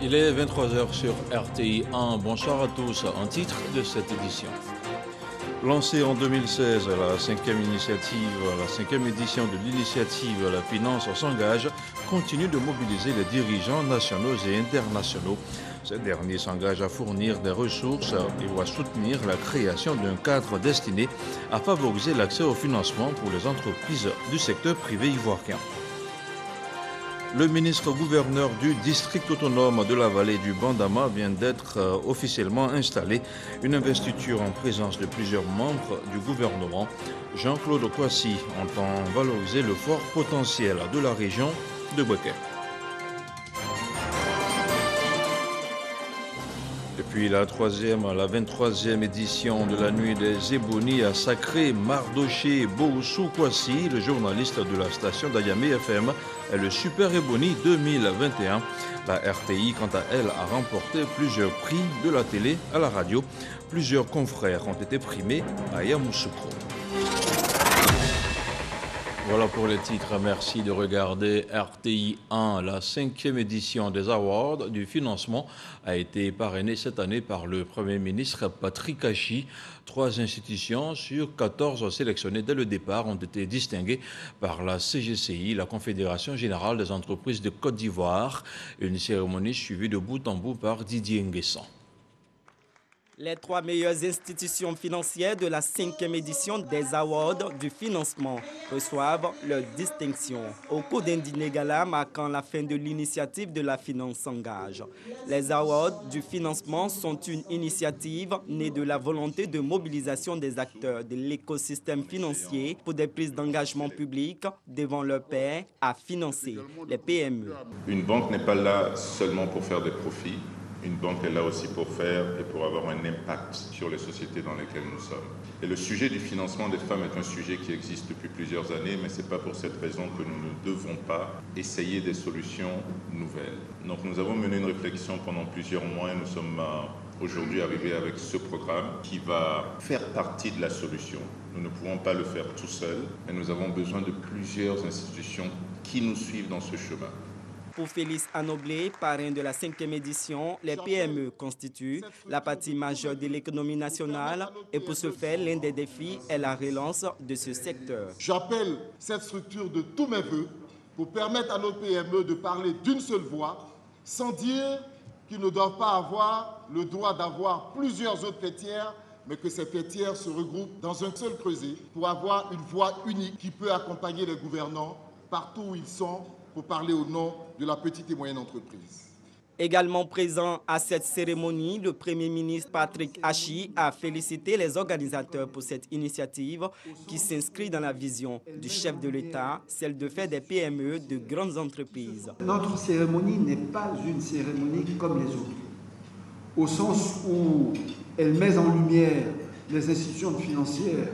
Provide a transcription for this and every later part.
Il est 23h sur RTI 1. Bonsoir à tous. En titre de cette édition. Lancée en 2016, la cinquième édition de l'initiative La Finance s'engage continue de mobiliser les dirigeants nationaux et internationaux. Ces derniers s'engagent à fournir des ressources et à soutenir la création d'un cadre destiné à favoriser l'accès au financement pour les entreprises du secteur privé ivoirien. Le ministre-gouverneur du district autonome de la vallée du Bandama vient d'être officiellement installé. Une investiture en présence de plusieurs membres du gouvernement. Jean-Claude Kwasi entend valoriser le fort potentiel de la région de Bouaké. Depuis la 23e édition de la Nuit des Ébonies a sacré Mardoché Boussou Kwasi, le journaliste de la station d'Ayamé FM, est le Super Éboni 2021. La RTI, quant à elle, a remporté plusieurs prix de la télé à la radio. Plusieurs confrères ont été primés à Yamoussoukro. Voilà pour les titres. Merci de regarder RTI 1. La 5e édition des Awards du financement a été parrainée cette année par le Premier ministre Patrick Achi. 3 institutions sur 14 sélectionnées dès le départ ont été distinguées par la CGCI, la Confédération Générale des Entreprises de Côte d'Ivoire. Une cérémonie suivie de bout en bout par Didier Nguessan. Les 3 meilleures institutions financières de la 5e édition des Awards du financement reçoivent leur distinction au cours d'un dîner gala marquant la fin de l'initiative de La Finance s'engage. Les Awards du financement sont une initiative née de la volonté de mobilisation des acteurs de l'écosystème financier pour des prises d'engagement publiques devant leurs pairs à financer les PME. Une banque n'est pas là seulement pour faire des profits. Une banque est là aussi pour faire et pour avoir un impact sur les sociétés dans lesquelles nous sommes. Et le sujet du financement des femmes est un sujet qui existe depuis plusieurs années, mais ce n'est pas pour cette raison que nous ne devons pas essayer des solutions nouvelles. Donc nous avons mené une réflexion pendant plusieurs mois et nous sommes aujourd'hui arrivés avec ce programme qui va faire partie de la solution. Nous ne pouvons pas le faire tout seul, mais nous avons besoin de plusieurs institutions qui nous suivent dans ce chemin. Pour Félix Anoblé, parrain de la 5e édition, les PME constituent la partie majeure de l'économie nationale et pour ce faire, l'un des défis est la relance de ce secteur. J'appelle cette structure de tous mes voeux pour permettre à nos PME de parler d'une seule voix, sans dire qu'ils ne doivent pas avoir le droit d'avoir plusieurs autres fêtières, mais que ces fêtières se regroupent dans un seul creuset pour avoir une voix unique qui peut accompagner les gouvernants partout où ils sont, pour parler au nom de la petite et moyenne entreprise. Également présent à cette cérémonie, le Premier ministre Patrick Achi a félicité les organisateurs pour cette initiative qui s'inscrit dans la vision du chef de l'État, celle de faire des PME de grandes entreprises. Notre cérémonie n'est pas une cérémonie comme les autres, au sens où elle met en lumière les institutions financières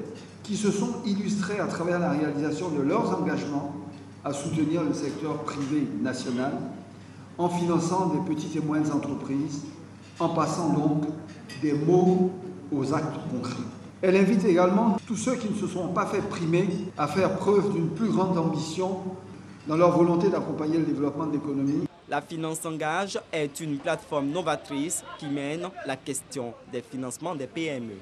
qui se sont illustrées à travers la réalisation de leurs engagements à soutenir le secteur privé national en finançant des petites et moyennes entreprises, en passant donc des mots aux actes concrets. Elle invite également tous ceux qui ne se sont pas fait primer à faire preuve d'une plus grande ambition dans leur volonté d'accompagner le développement de l'économie. La Finance s'engage est une plateforme novatrice qui mène la question des financements des PME.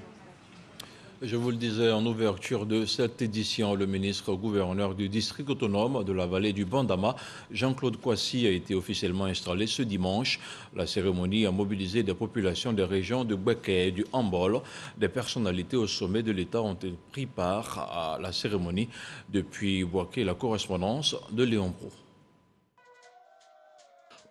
Je vous le disais en ouverture de cette édition, le ministre-gouverneur du district autonome de la vallée du Bandama, Jean-Claude Kwasi, a été officiellement installé ce dimanche. La cérémonie a mobilisé des populations des régions de Bouaké et du Hambol. Des personnalités au sommet de l'État ont pris part à la cérémonie. Depuis Bouaké, la correspondance de Léon Pro.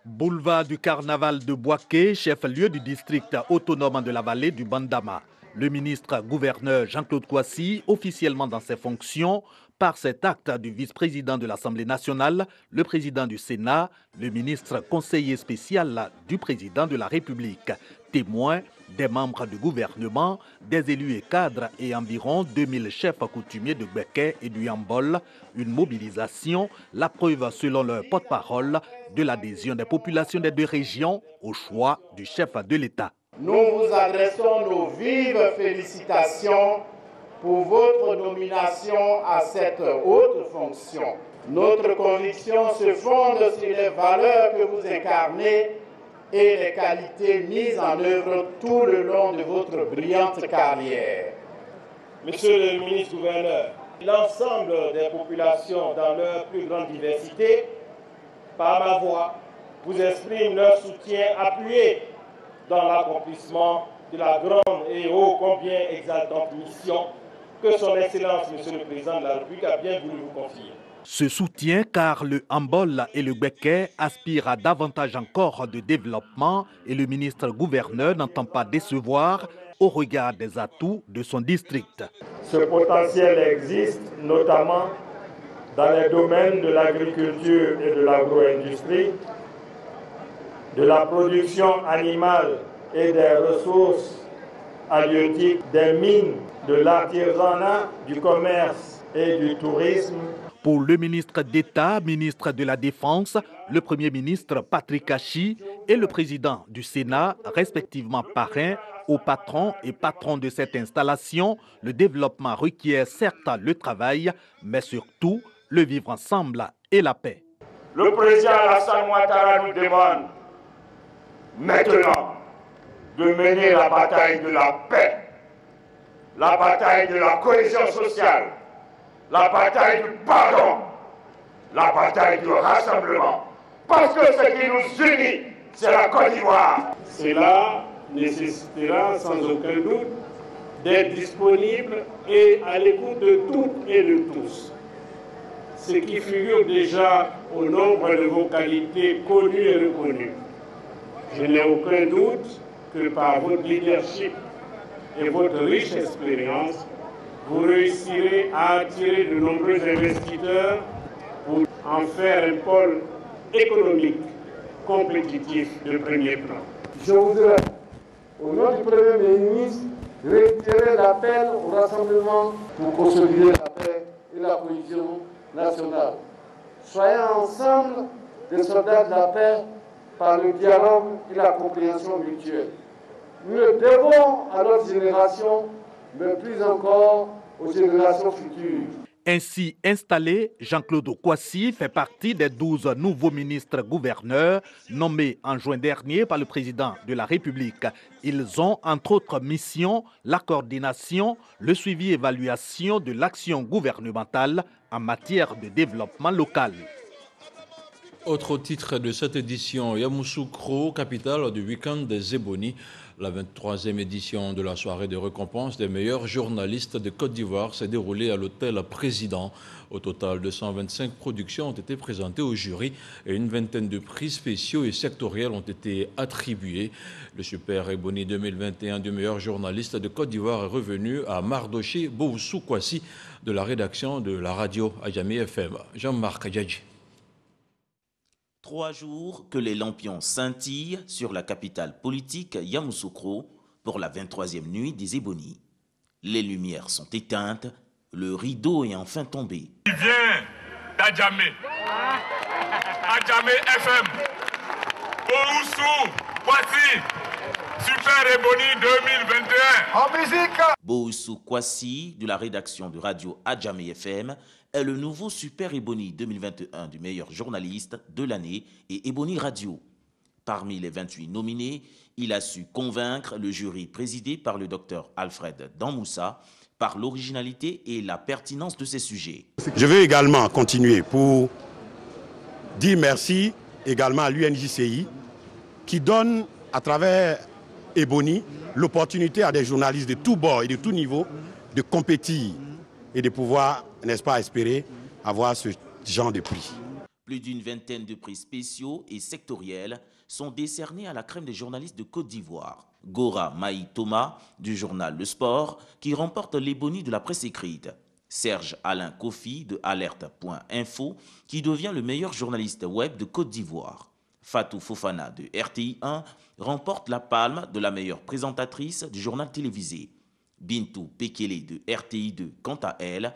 Boulevard du Carnaval de Bouaké, chef-lieu du district autonome de la vallée du Bandama. Le ministre-gouverneur Jean-Claude Kwasi, officiellement dans ses fonctions, par cet acte du vice-président de l'Assemblée nationale, le président du Sénat, le ministre conseiller spécial du président de la République, témoins des membres du gouvernement, des élus et cadres et environ 2000 chefs coutumiers de Bouaké et du Hambol. Une mobilisation, la preuve selon leur porte-parole de l'adhésion des populations des 2 régions au choix du chef de l'État. Nous vous adressons nos vives félicitations pour votre nomination à cette haute fonction. Notre conviction se fonde sur les valeurs que vous incarnez et les qualités mises en œuvre tout le long de votre brillante carrière. Monsieur le ministre-gouverneur, l'ensemble des populations dans leur plus grande diversité, par ma voix, vous expriment leur soutien appuyé dans l'accomplissement de la grande et ô combien exaltante mission que son Excellence, Monsieur le Président de la République, a bien voulu vous confier. Ce soutien car le handball et le béquet aspirent à davantage encore de développement et le ministre-gouverneur n'entend pas décevoir au regard des atouts de son district. Ce potentiel existe notamment dans les domaines de l'agriculture et de l'agro-industrie, de la production animale et des ressources halieutiques, des mines, de l'artisanat, du commerce et du tourisme. Pour le ministre d'État, ministre de la Défense, le Premier ministre Patrick Achi et le président du Sénat, respectivement parrains, aux patrons et patrons de cette installation, le développement requiert certes le travail, mais surtout le vivre ensemble et la paix. Le président Alassane Ouattara nous demande maintenant de mener la bataille de la paix, la bataille de la cohésion sociale, la bataille du pardon, la bataille du rassemblement. Parce que ce qui nous unit, c'est la Côte d'Ivoire. Cela nécessitera sans aucun doute d'être disponible et à l'écoute de toutes et de tous. Ce qui figure déjà au nombre de vos qualités connues et reconnues. Je n'ai aucun doute que par votre leadership et votre riche expérience, vous réussirez à attirer de nombreux investisseurs pour en faire un pôle économique compétitif de premier plan. Je voudrais, au nom du Premier ministre, réitérer l'appel au rassemblement pour consolider la paix et la cohésion nationale. Soyons ensemble des soldats de la paix par le dialogue et la compréhension mutuelle. Nous le devons à notre génération, mais plus encore aux générations futures. Ainsi installé, Jean-Claude Kwasi fait partie des 12 nouveaux ministres-gouverneurs nommés en juin dernier par le président de la République. Ils ont entre autres missions la coordination, le suivi et évaluation de l'action gouvernementale en matière de développement local. Autre titre de cette édition, Yamoussoukro, capitale du week-end des Ebonies. La 23e édition de la soirée de récompense des meilleurs journalistes de Côte d'Ivoire s'est déroulée à l'hôtel Président. Au total, 225 productions ont été présentées au jury et une vingtaine de prix spéciaux et sectoriels ont été attribués. Le Super Ebony 2021 du meilleur journaliste de Côte d'Ivoire est revenu à Mardoché Boussou Kwasi de la rédaction de la radio Adjamé FM. Jean-Marc Djadji. 3 jours que les lampions scintillent sur la capitale politique Yamoussoukro pour la 23e nuit des Ebonies. Les lumières sont éteintes, le rideau est enfin tombé. Il vient d'Adjamé, Adjamé FM, Boussou Kwasi, Super Ebony 2021. En musique. Boussou Kwasi de la rédaction de radio Adjamé FM est le nouveau Super Ebony 2021 du meilleur journaliste de l'année et Ebony Radio. Parmi les 28 nominés, il a su convaincre le jury présidé par le docteur Alfred Danmoussa par l'originalité et la pertinence de ses sujets. Je veux également continuer pour dire merci également à l'UNJCI qui donne à travers Ebony l'opportunité à des journalistes de tous bords et de tous niveaux de compétir et de pouvoir, n'est-ce pas, espérer avoir ce genre de prix. Plus d'une vingtaine de prix spéciaux et sectoriels sont décernés à la crème des journalistes de Côte d'Ivoire. Gora Maï Thomas du journal Le Sport qui remporte l'Ebony de la presse écrite. Serge Alain Kofi de alerte.info qui devient le meilleur journaliste web de Côte d'Ivoire. Fatou Fofana de RTI 1 remporte la palme de la meilleure présentatrice du journal télévisé. Bintou Pekele de RTI 2, quant à elle,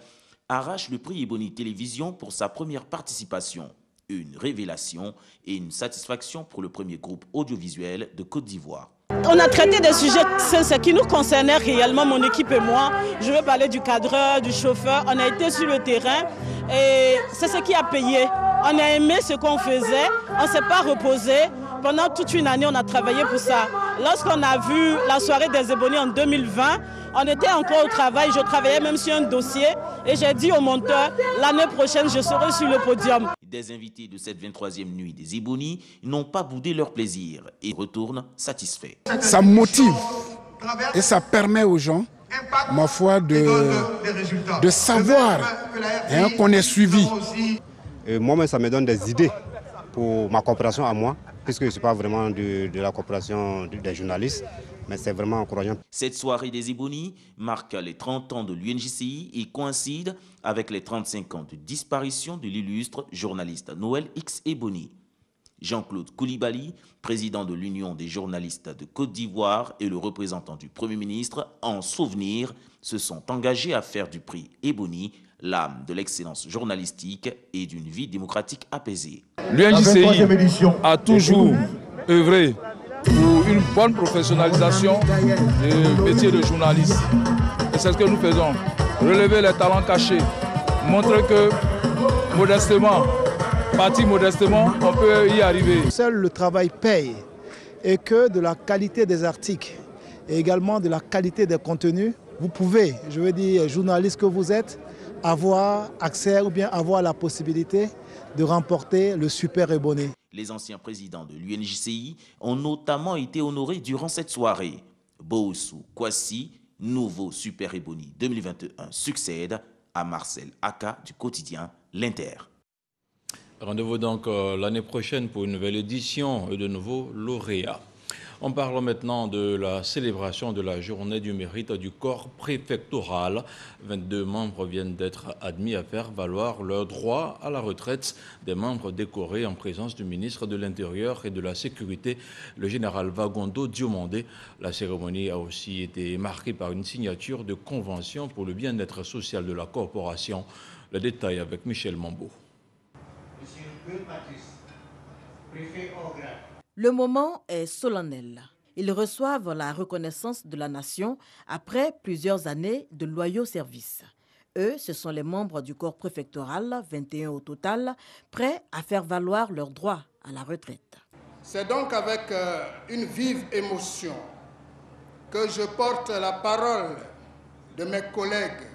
arrache le prix Ebony Télévision pour sa première participation. Une révélation et une satisfaction pour le premier groupe audiovisuel de Côte d'Ivoire. On a traité des sujets, ce qui nous concernait réellement, mon équipe et moi. Je veux parler du cadreur, du chauffeur. On a été sur le terrain et c'est ce qui a payé. On a aimé ce qu'on faisait, on ne s'est pas reposé. Pendant toute une année, on a travaillé pour ça. Lorsqu'on a vu la soirée des Ebonies en 2020, on était encore au travail. Je travaillais même sur un dossier et j'ai dit au monteur, l'année prochaine, je serai sur le podium. Des invités de cette 23e nuit des Ebonies n'ont pas boudé leur plaisir et retournent satisfaits. Ça motive et ça permet aux gens, ma foi, de savoir qu'on est suivi. Moi-même, ça me donne des idées pour ma coopération à moi, puisque je ne suis pas vraiment de la coopération des journalistes, mais c'est vraiment encourageant. Cette soirée des Ebonies marque les 30 ans de l'UNJCI et coïncide avec les 35 ans de disparition de l'illustre journaliste Noël X Eboni. Jean-Claude Koulibaly, président de l'Union des journalistes de Côte d'Ivoire et le représentant du Premier ministre, en souvenir, se sont engagés à faire du prix Eboni l'âme de l'excellence journalistique et d'une vie démocratique apaisée. L'UNJCI a toujours œuvré pour une bonne professionnalisation du métier de journaliste. Et c'est ce que nous faisons. Relever les talents cachés, montrer que modestement, parti modestement, on peut y arriver. Seul le travail paye et que de la qualité des articles et également de la qualité des contenus, vous pouvez, je veux dire, journaliste que vous êtes, avoir accès ou bien avoir la possibilité de remporter le Super Eboni. Les anciens présidents de l'UNJCI ont notamment été honorés durant cette soirée. Boussou Kwasi, nouveau Super Eboni 2021, succède à Marcel Aka du quotidien L'Inter. Rendez-vous donc l'année prochaine pour une nouvelle édition et de nouveaux lauréats. On parle maintenant de la célébration de la journée du mérite du corps préfectoral. 22 membres viennent d'être admis à faire valoir leur droit à la retraite. Des membres décorés en présence du ministre de l'Intérieur et de la Sécurité, le général Vagondo Diomandé. La cérémonie a aussi été marquée par une signature de convention pour le bien-être social de la corporation. Le détail avec Michel Mambo. Le moment est solennel. Ils reçoivent la reconnaissance de la nation après plusieurs années de loyaux services. Eux, ce sont les membres du corps préfectoral, 21 au total, prêts à faire valoir leurs droits à la retraite. C'est donc avec une vive émotion que je porte la parole de mes collègues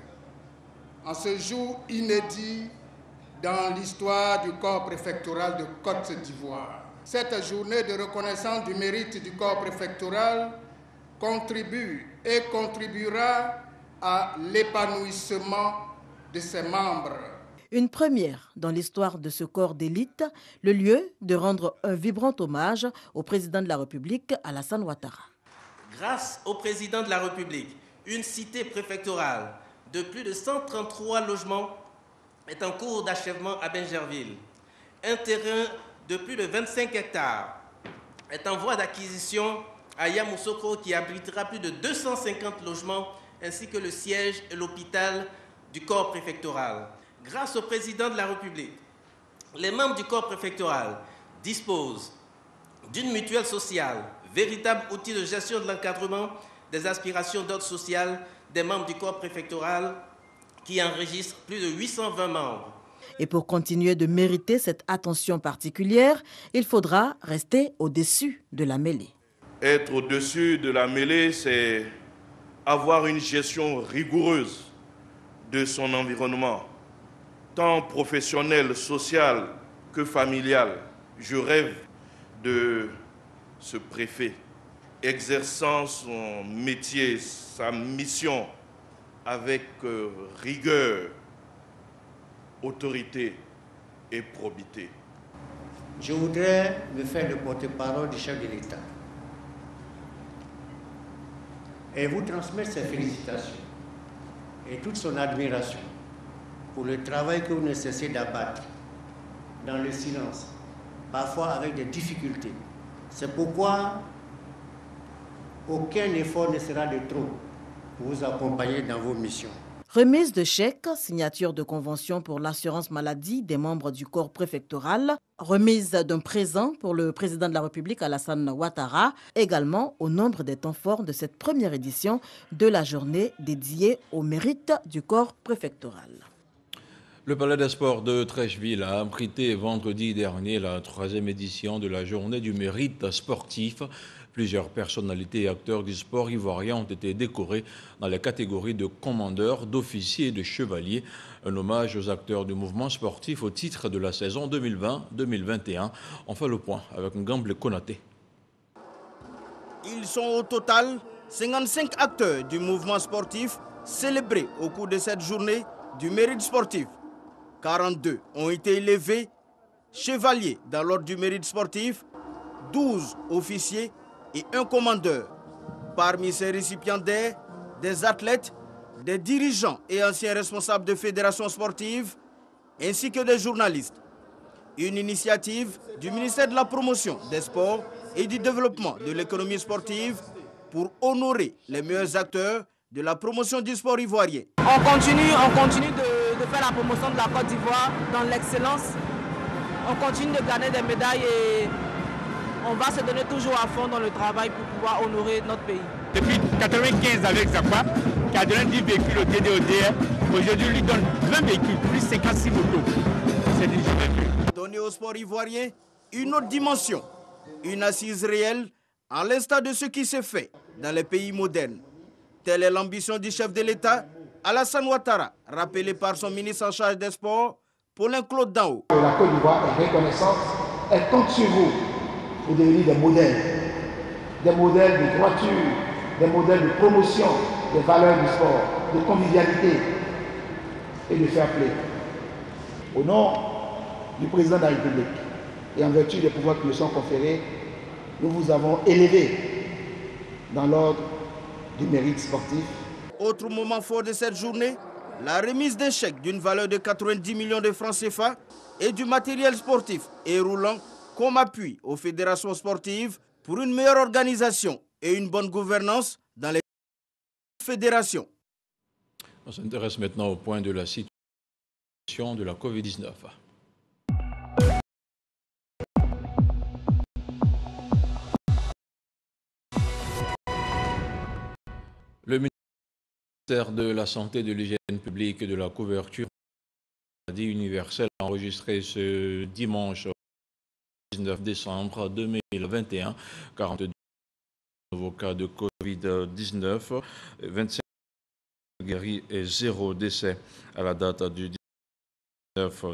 en ce jour inédit dans l'histoire du corps préfectoral de Côte d'Ivoire. Cette journée de reconnaissance du mérite du corps préfectoral contribue et contribuera à l'épanouissement de ses membres. Une première dans l'histoire de ce corps d'élite, le lieu de rendre un vibrant hommage au président de la République, Alassane Ouattara. Grâce au président de la République, une cité préfectorale de plus de 133 logements est en cours d'achèvement à Bingerville. Un terrain de plus de 25 hectares est en voie d'acquisition à Yamoussoukro qui abritera plus de 250 logements ainsi que le siège et l'hôpital du corps préfectoral. Grâce au président de la République, les membres du corps préfectoral disposent d'une mutuelle sociale, véritable outil de gestion de l'encadrement des aspirations d'ordre social des membres du corps préfectoral qui enregistre plus de 820 membres. Et pour continuer de mériter cette attention particulière, il faudra rester au-dessus de la mêlée. Être au-dessus de la mêlée, c'est avoir une gestion rigoureuse de son environnement, tant professionnel, social que familial. Je rêve de ce préfet exerçant son métier, sa mission avec rigueur, autorité et probité. Je voudrais me faire le porte-parole du chef de l'État et vous transmettre ses félicitations et toute son admiration pour le travail que vous ne cessez d'abattre dans le silence, parfois avec des difficultés. C'est pourquoi aucun effort ne sera de trop pour vous accompagner dans vos missions. Remise de chèques, signature de convention pour l'assurance maladie des membres du corps préfectoral, remise d'un présent pour le président de la République Alassane Ouattara, également au nombre des temps forts de cette première édition de la journée dédiée au mérite du corps préfectoral. Le Palais des Sports de Trècheville a abrité vendredi dernier la 3e édition de la Journée du mérite sportif. Plusieurs personnalités et acteurs du sport ivoirien ont été décorés dans les catégories de commandeurs, d'officiers et de chevaliers. Un hommage aux acteurs du mouvement sportif au titre de la saison 2020-2021. On fait le point avec Ngamble Konaté. Ils sont au total 55 acteurs du mouvement sportif célébrés au cours de cette journée du mérite sportif. 42 ont été élevés chevaliers dans l'ordre du mérite sportif, 12 officiers et un commandeur. Parmi ces récipiendaires, des athlètes, des dirigeants et anciens responsables de fédérations sportives, ainsi que des journalistes. Une initiative du ministère de la Promotion des Sports et du Développement de l'économie sportive pour honorer les meilleurs acteurs de la promotion du sport ivoirien. On continue de faire la promotion de la Côte d'Ivoire dans l'excellence. On continue de gagner des médailles et on va se donner toujours à fond dans le travail pour pouvoir honorer notre pays. Depuis 1995 avec Zakwa, qui a donné 10 véhicules au TDODR, aujourd'hui lui donne 20 véhicules, plus 56 motos. C'est du jamais vu. Donner au sport ivoirien une autre dimension, une assise réelle, à l'instar de ce qui se fait dans les pays modernes. Telle est l'ambition du chef de l'État, Alassane Ouattara, rappelé par son ministre en charge des sports, Paulin Claude Danho. La Côte d'Ivoire est reconnaissante, elle compte sur vous pour devenir des modèles de droiture, des modèles de promotion des valeurs du sport, de convivialité et de fair play. Au nom du président de la République et en vertu des pouvoirs qui nous sont conférés, nous vous avons élevé dans l'ordre du mérite sportif. Autre moment fort de cette journée, la remise d'un chèque d'une valeur de 90 millions de francs CFA et du matériel sportif et roulant comme appui aux fédérations sportives pour une meilleure organisation et une bonne gouvernance dans les fédérations. On s'intéresse maintenant au point de la situation de la Covid-19. Le ministère de la Santé, de l'Hygiène publique et de la couverture maladie universelle a enregistré ce dimanche 19 décembre 2021 42 nouveaux cas de Covid-19, 25 guéris et 0 décès à la date du 19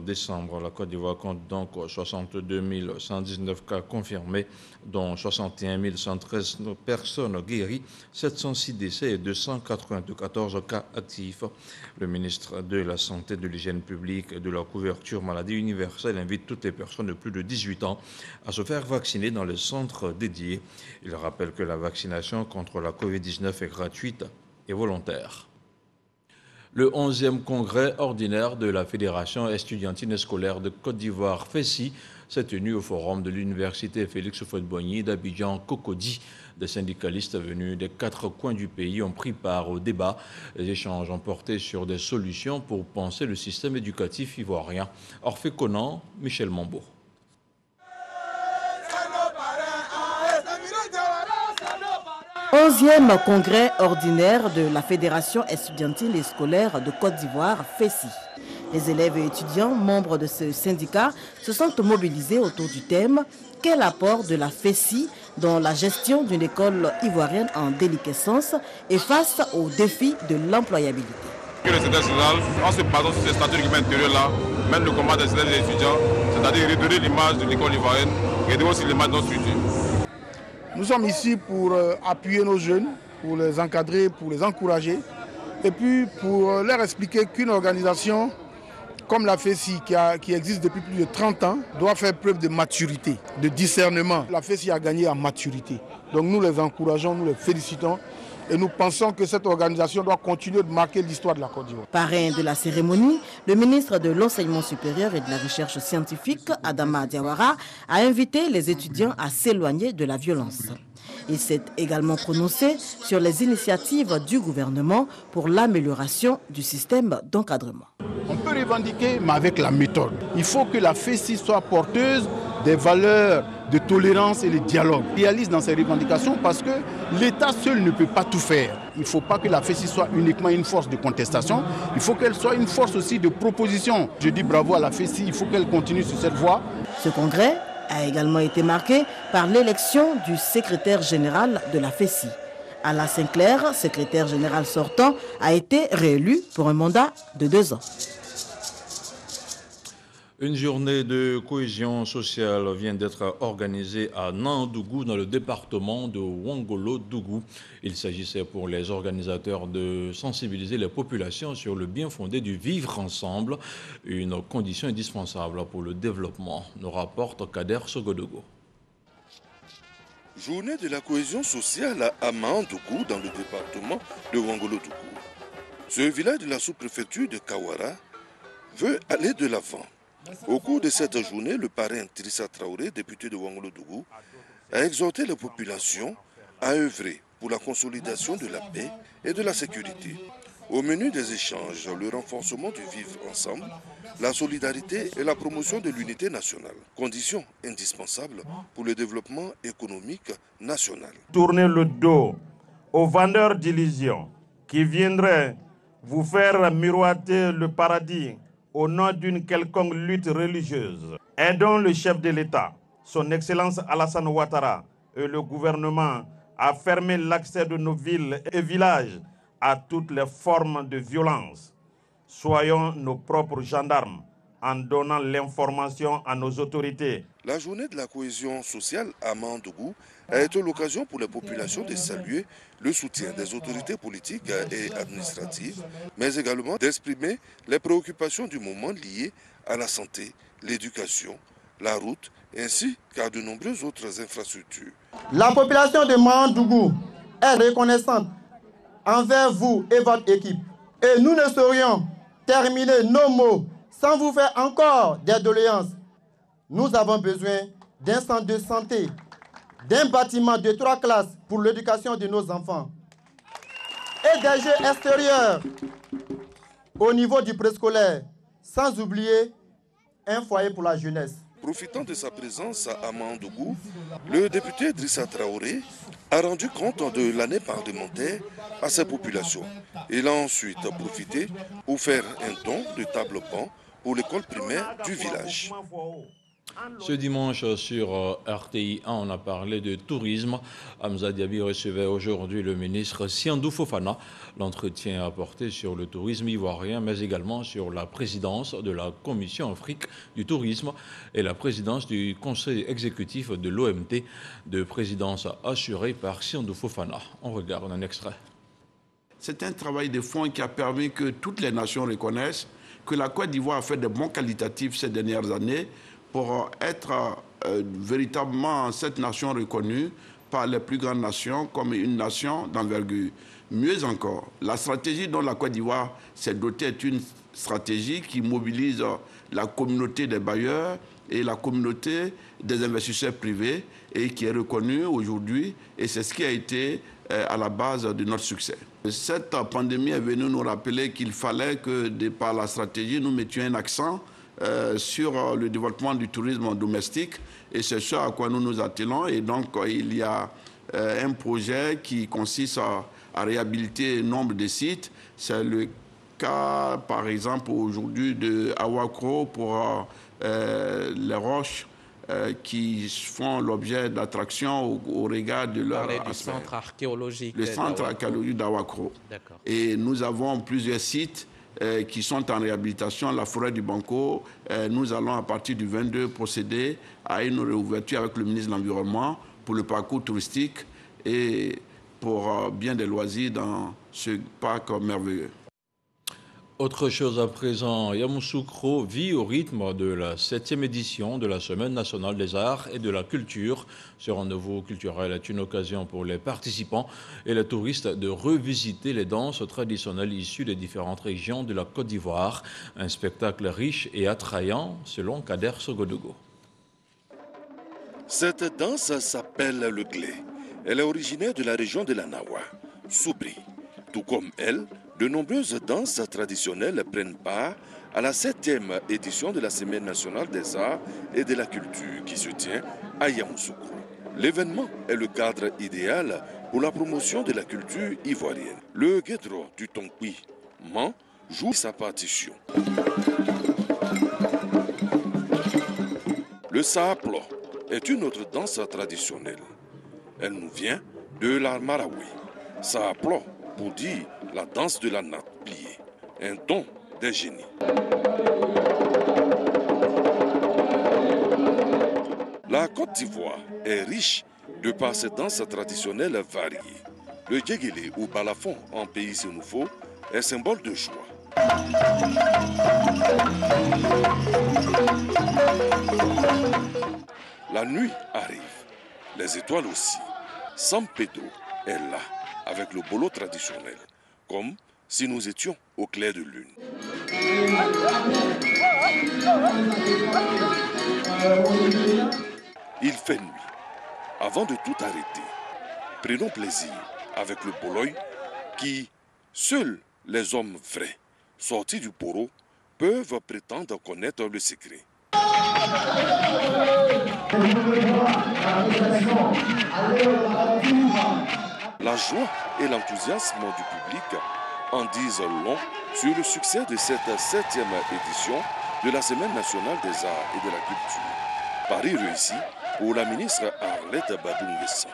décembre. La Côte d'Ivoire compte donc 62 119 cas confirmés, dont 61 113 personnes guéries, 706 décès et 294 cas actifs. Le ministre de la Santé, de l'Hygiène publique et de la couverture maladie universelle invite toutes les personnes de plus de 18 ans à se faire vacciner dans les centres dédiés. Il rappelle que la vaccination contre la Covid-19 est gratuite et volontaire. Le 11e congrès ordinaire de la Fédération estudiantine et scolaire de Côte d'Ivoire, FESI, s'est tenu au forum de l'université Félix Houphouët-Boigny d'Abidjan-Cocody. Des syndicalistes venus des 4 coins du pays ont pris part au débat. Les échanges ont porté sur des solutions pour penser le système éducatif ivoirien. Orphée Conan, Michel Mambo. 11e congrès ordinaire de la Fédération estudiantine et scolaire de Côte d'Ivoire, FESI. Les élèves et étudiants, membres de ce syndicat, se sont mobilisés autour du thème « Quel apport de la FESI dans la gestion d'une école ivoirienne en déliquescence et face aux défis de l'employabilité ». Le secrétaire national, en se basant sur ces statuts de règlement intérieur-là, mène le combat des élèves et des étudiants, c'est-à-dire redonner l'image de l'école ivoirienne et redonner aussi l'image de notre structure. Nous sommes ici pour appuyer nos jeunes, pour les encadrer, pour les encourager, et puis pour leur expliquer qu'une organisation comme la FESI, qui existe depuis plus de 30 ans, doit faire preuve de maturité, de discernement. La FESI a gagné en maturité. Donc nous les encourageons, nous les félicitons. Et nous pensons que cette organisation doit continuer de marquer l'histoire de la Côte d'Ivoire. Parrain de la cérémonie, le ministre de l'Enseignement supérieur et de la Recherche scientifique, Adama Diawara, a invité les étudiants à s'éloigner de la violence. Il s'est également prononcé sur les initiatives du gouvernement pour l'amélioration du système d'encadrement. On peut revendiquer, mais avec la méthode. Il faut que la FESI soit porteuse des valeurs de tolérance et de dialogue. Réalise dans ses revendications parce que l'État seul ne peut pas tout faire. Il ne faut pas que la FESI soit uniquement une force de contestation, il faut qu'elle soit une force aussi de proposition. Je dis bravo à la FESI, il faut qu'elle continue sur cette voie. Ce congrès a également été marqué par l'élection du secrétaire général de la FESI. Alain Sinclair, secrétaire général sortant, a été réélu pour un mandat de 2 ans. Une journée de cohésion sociale vient d'être organisée à Nandougou, dans le département de Ouangolo-Dougou. Il s'agissait pour les organisateurs de sensibiliser les populations sur le bien fondé du vivre ensemble, une condition indispensable pour le développement, nous rapporte Kader Sogodogo. Journée de la cohésion sociale à Mandougou, dans le département de Ouangolo-Dougou. Ce village de la sous-préfecture de Kawara veut aller de l'avant. Au cours de cette journée, le parrain Trissa Traoré, député de Ouangolo-Dougou, a exhorté les populations à œuvrer pour la consolidation de la paix et de la sécurité. Au menu des échanges, le renforcement du vivre ensemble, la solidarité et la promotion de l'unité nationale, condition indispensable pour le développement économique national. Tournez le dos aux vendeurs d'illusions qui viendraient vous faire miroiter le paradis au nom d'une quelconque lutte religieuse. Aidons le chef de l'État, son Excellence Alassane Ouattara et le gouvernement à fermer l'accès de nos villes et villages à toutes les formes de violence. Soyons nos propres gendarmes en donnant l'information à nos autorités. La journée de la cohésion sociale à Mandougou a été l'occasion pour les populations de saluer le soutien des autorités politiques et administratives, mais également d'exprimer les préoccupations du moment liées à la santé, l'éducation, la route, ainsi qu'à de nombreuses autres infrastructures. La population de Mandougou est reconnaissante envers vous et votre équipe. Et nous ne saurions terminer nos mots sans vous faire encore des doléances. Nous avons besoin d'un centre de santé, d'un bâtiment de 3 classes pour l'éducation de nos enfants et des jeux extérieurs au niveau du préscolaire, sans oublier un foyer pour la jeunesse. Profitant de sa présence à Mandougou, le député Drissa Traoré a rendu compte de l'année parlementaire à sa population. Il a ensuite profité pour faire un don de table-banc pour l'école primaire du village. Ce dimanche sur RTI 1, on a parlé de tourisme. Hamza Diaby recevait aujourd'hui le ministre Siandou Fofana. L'entretien a porté sur le tourisme ivoirien, mais également sur la présidence de la Commission Afrique du tourisme et la présidence du Conseil exécutif de l'OMT, de présidence assurée par Siandou Fofana. On regarde un extrait. C'est un travail de fond qui a permis que toutes les nations reconnaissent que la Côte d'Ivoire a fait de bons qualitatifs ces dernières années pour être véritablement cette nation reconnue par les plus grandes nations comme une nation d'envergure. Mieux encore, la stratégie dont la Côte d'Ivoire s'est dotée est une stratégie qui mobilise la communauté des bailleurs et la communauté des investisseurs privés et qui est reconnue aujourd'hui, et c'est ce qui a été à la base de notre succès. Cette pandémie est venue nous rappeler qu'il fallait que, par la stratégie, nous mettions un accent sur le développement du tourisme domestique, et c'est ce à quoi nous nous attelons. Et donc, il y a un projet qui consiste à réhabiliter nombre de sites. C'est le cas, par exemple, aujourd'hui de Awakro pour les roches qui font l'objet d'attraction au regard de leur aspect. Centre archéologique. Le centre archéologique d'Awakro. Et nous avons plusieurs sites qui sont en réhabilitation. La forêt du Banco, nous allons à partir du 22 procéder à une réouverture avec le ministre de l'Environnement pour le parcours touristique et pour bien des loisirs dans ce parc merveilleux. Autre chose à présent, Yamoussoukro vit au rythme de la 7e édition de la Semaine nationale des arts et de la culture. Ce rendez-vous culturel est une occasion pour les participants et les touristes de revisiter les danses traditionnelles issues des différentes régions de la Côte d'Ivoire. Un spectacle riche et attrayant, selon Kader Sogodogo. Cette danse s'appelle le glé. Elle est originaire de la région de la Nawa, Soubri. Tout comme elle, De nombreuses danses traditionnelles prennent part à la 7e édition de la Semaine nationale des arts et de la culture qui se tient à Yamoussoukro. L'événement est le cadre idéal pour la promotion de la culture ivoirienne. Le guédro du Tonkwi Man joue sa partition. Le Saaplo est une autre danse traditionnelle. Elle nous vient de la Marawi. Saaplo pour dire la danse de la natte pliée, un don des génies. La Côte d'Ivoire est riche de par ses danses traditionnelles variées. Le djegele ou balafon en pays sénoufo est symbole de joie. La nuit arrive, les étoiles aussi. San Pedro est là avec le bolo traditionnel, comme si nous étions au clair de lune. Il fait nuit. Avant de tout arrêter, prenons plaisir avec le boloy qui, seuls les hommes vrais, sortis du poro, peuvent prétendre connaître le secret. La joie et l'enthousiasme du public en disent long sur le succès de cette 7e édition de la Semaine nationale des arts et de la culture. Paris réussi pour la ministre Arlette Badou-Nguessan.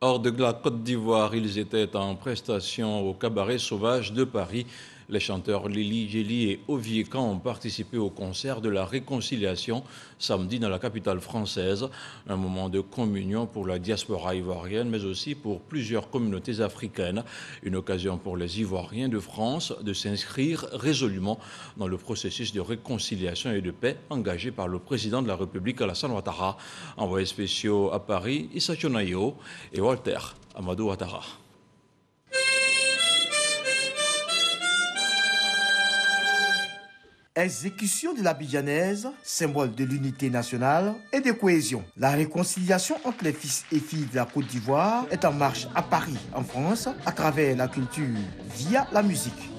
Hors de la Côte d'Ivoire, ils étaient en prestation au Cabaret Sauvage de Paris. Les chanteurs Lili Djeli et Ovie Kan ont participé au concert de la réconciliation samedi dans la capitale française. Un moment de communion pour la diaspora ivoirienne, mais aussi pour plusieurs communautés africaines. Une occasion pour les Ivoiriens de France de s'inscrire résolument dans le processus de réconciliation et de paix engagé par le président de la République Alassane Ouattara. Envoyés spéciaux à Paris, Issa Chonayo et Walter Amadou Ouattara. Exécution de la Bidjanaise, symbole de l'unité nationale et de cohésion. La réconciliation entre les fils et filles de la Côte d'Ivoire est en marche à Paris, en France, à travers la culture, via la musique.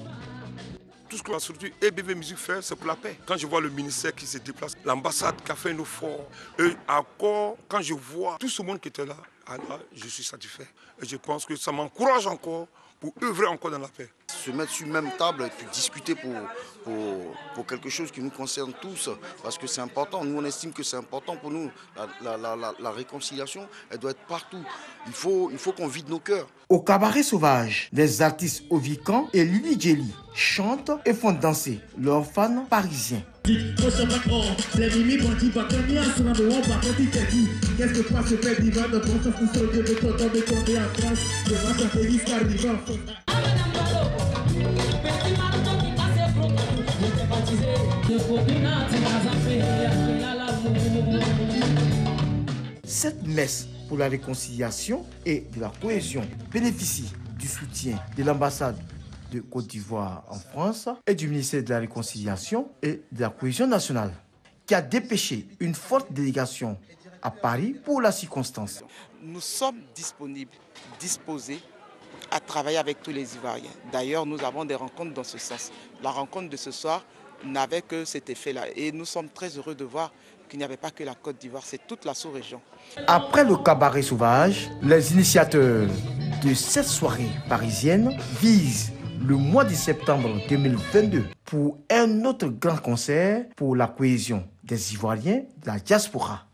Tout ce que la structure EBV Musique fait, c'est pour la paix. Quand je vois le ministère qui se déplace, l'ambassade qui a fait un effort, et encore, quand je vois tout ce monde qui était là, alors je suis satisfait. Et je pense que ça m'encourage encore pour œuvrer encore dans la paix. Se mettre sur une même table et puis discuter pour quelque chose qui nous concerne tous, parce que c'est important. Nous, on estime que c'est important pour nous. La réconciliation, elle doit être partout. Il faut qu'on vide nos cœurs. Au Cabaret Sauvage, les artistes Ovie Kan et Lili Djeli chantent et font danser leurs fans parisiens. Cette messe pour la réconciliation et de la cohésion bénéficie du soutien de l'ambassade de Côte d'Ivoire en France et du ministère de la Réconciliation et de la Cohésion nationale, qui a dépêché une forte délégation à Paris pour la circonstance. Nous sommes disponibles, disposés à travailler avec tous les Ivoiriens. D'ailleurs, nous avons des rencontres dans ce sens. La rencontre de ce soir n'avait que cet effet-là. Et nous sommes très heureux de voir qu'il n'y avait pas que la Côte d'Ivoire, c'est toute la sous-région. Après le Cabaret Sauvage, les initiateurs de cette soirée parisienne visent le mois de septembre 2022 pour un autre grand concert pour la cohésion des Ivoiriens de la diaspora.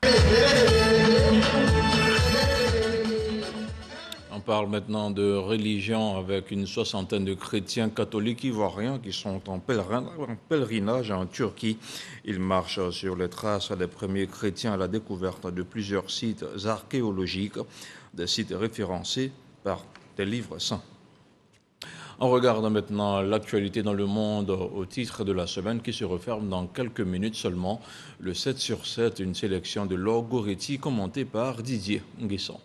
On parle maintenant de religion avec une soixantaine de chrétiens catholiques ivoiriens qui sont en pèlerinage en Turquie. Ils marchent sur les traces des premiers chrétiens à la découverte de plusieurs sites archéologiques, des sites référencés par des livres saints. On regarde maintenant l'actualité dans le monde au titre de la semaine qui se referme dans quelques minutes seulement. Le 7 sur 7, une sélection de Laure Goretti commentée par Didier Nguesson.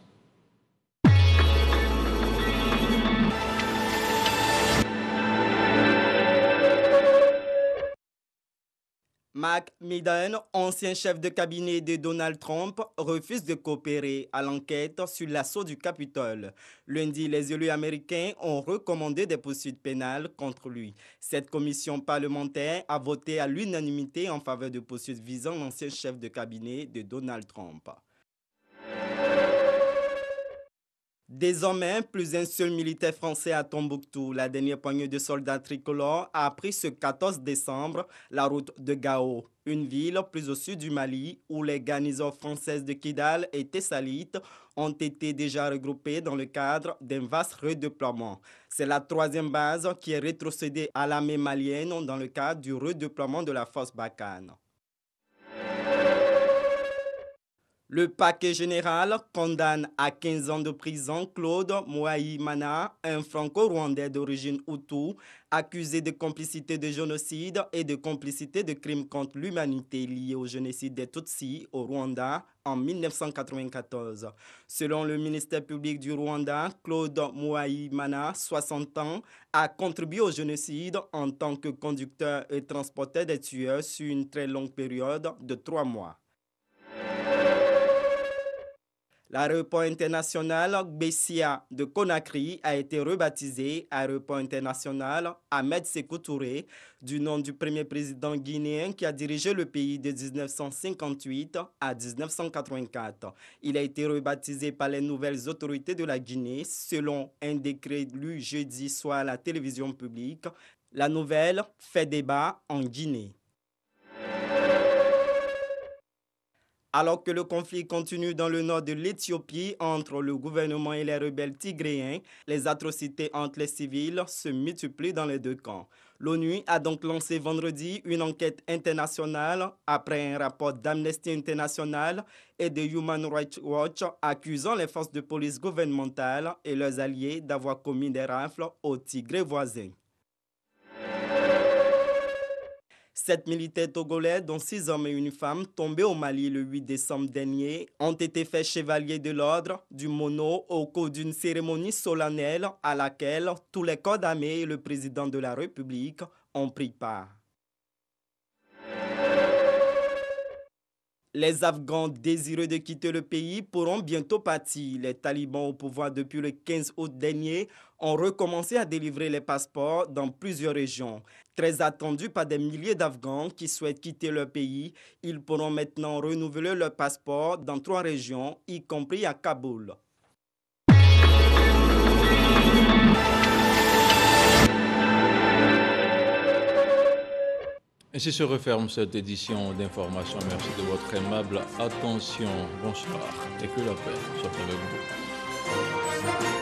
Mark Meadows, ancien chef de cabinet de Donald Trump, refuse de coopérer à l'enquête sur l'assaut du Capitole. Lundi, les élus américains ont recommandé des poursuites pénales contre lui. Cette commission parlementaire a voté à l'unanimité en faveur de poursuites visant l'ancien chef de cabinet de Donald Trump. Désormais, plus un seul militaire français à Tombouctou. La dernière poignée de soldats tricolores a pris ce 14 décembre la route de Gao, une ville plus au sud du Mali où les garnisons françaises de Kidal et Tessalit ont été déjà regroupées dans le cadre d'un vaste redéploiement. C'est la troisième base qui est rétrocédée à l'armée malienne dans le cadre du redéploiement de la force Barkhane. Le parquet général condamne à 15 ans de prison Claude Mouaïmana, un franco-rwandais d'origine Hutu, accusé de complicité de génocide et de complicité de crimes contre l'humanité liés au génocide des Tutsis au Rwanda en 1994. Selon le ministère public du Rwanda, Claude Mouaïmana, 60 ans, a contribué au génocide en tant que conducteur et transporteur des tueurs sur une très longue période de 3 mois. L'aéroport international Bessia de Conakry a été rebaptisé Aéroport international Ahmed Sékou Touré, du nom du premier président guinéen qui a dirigé le pays de 1958 à 1984. Il a été rebaptisé par les nouvelles autorités de la Guinée selon un décret lu jeudi soir à la télévision publique. La nouvelle fait débat en Guinée. Alors que le conflit continue dans le nord de l'Éthiopie entre le gouvernement et les rebelles tigréens, les atrocités entre les civils se multiplient dans les deux camps. L'ONU a donc lancé vendredi une enquête internationale après un rapport d'Amnesty International et de Human Rights Watch accusant les forces de police gouvernementales et leurs alliés d'avoir commis des rafles au Tigré voisin. 7 militaires togolais, dont 6 hommes et une femme, tombés au Mali le 8 décembre dernier, ont été faits chevaliers de l'ordre du Mono au cours d'une cérémonie solennelle à laquelle tous les corps d'armée et le président de la République ont pris part. Les Afghans désireux de quitter le pays pourront bientôt partir. Les talibans au pouvoir depuis le 15 août dernier ont recommencé à délivrer les passeports dans plusieurs régions. Très attendus par des milliers d'Afghans qui souhaitent quitter leur pays, ils pourront maintenant renouveler leur passeport dans 3 régions, y compris à Kaboul. Ainsi se referme cette édition d'information. Merci de votre aimable attention. Bonsoir et que la paix soit avec vous.